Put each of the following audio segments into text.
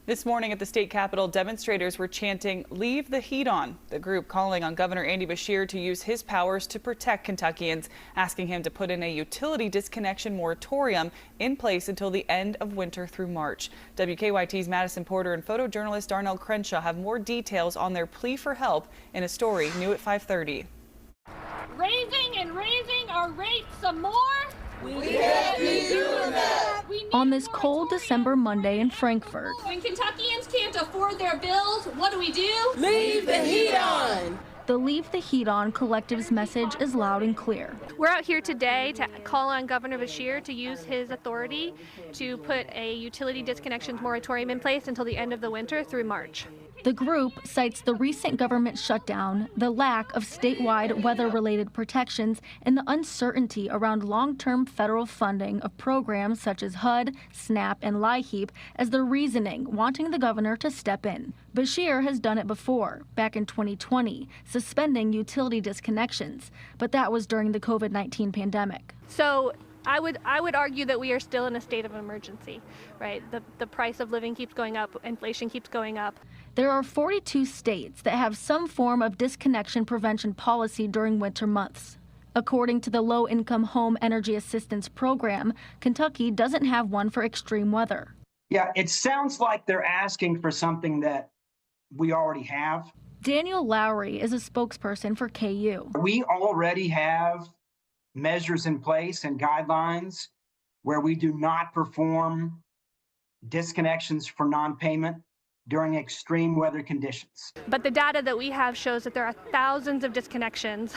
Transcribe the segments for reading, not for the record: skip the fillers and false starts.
This morning at the state capitol, demonstrators were chanting, "Leave the heat on." The group calling on Governor Beshear to use his powers to protect Kentuckians, asking him to put in a utility disconnection moratorium in place until the end of winter through March. WKYT's Madison Porter and photojournalist Darnell Crenshaw have more details on their plea for help in a story new at 5:30. Raising and raising our rates some more. We can't be doing that. On this cold December Monday in Frankfort, When Kentuckians can't afford their bills, what do? Leave the heat on. the Leave the Heat On collective's message is loud and clear. We're out here today to call on Governor Beshear to use his authority to put a utility disconnections moratorium in place until the end of the winter through March. The group cites the recent government shutdown, the lack of statewide weather-related protections, and the uncertainty around long-term federal funding of programs such as HUD, SNAP, and LIHEAP as their reasoning, wanting the governor to step in. Beshear has done it before, back in 2020, suspending utility disconnections, but that was during the COVID-19 pandemic. So I would argue that we are still in a state of emergency, right? The price of living keeps going up, inflation keeps going up. There are 42 states that have some form of disconnection prevention policy during winter months. According to the Low-Income Home Energy Assistance Program, Kentucky doesn't have one for extreme weather. Yeah, it sounds like they're asking for something that we already have. Daniel Lowry is a spokesperson for KU. We already have measures in place and guidelines where we do not perform disconnections for non-payment during extreme weather conditions. But the data that we have shows that there are thousands of disconnections.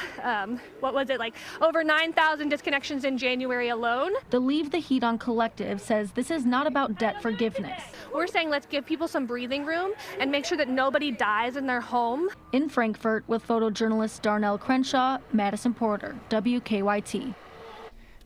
What was it, like over 9,000 disconnections in January alone? The Leave the Heat On collective says this is not about debt forgiveness. We're saying let's give people some breathing room and make sure that nobody dies in their home. In Frankfort with photojournalist Darnell Crenshaw, Madison Porter, WKYT.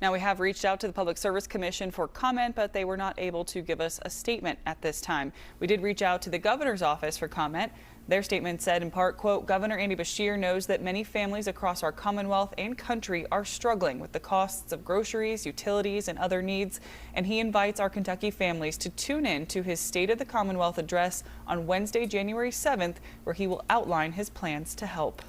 Now, we have reached out to the Public Service Commission for comment, but they were not able to give us a statement at this time. We did reach out to the governor's office for comment. Their statement said in part, quote, "Governor Beshear knows that many families across our Commonwealth and country are struggling with the costs of groceries, utilities, and other needs, and he invites our Kentucky families to tune in to his State of the Commonwealth address on Wednesday, January 7th, where he will outline his plans to help."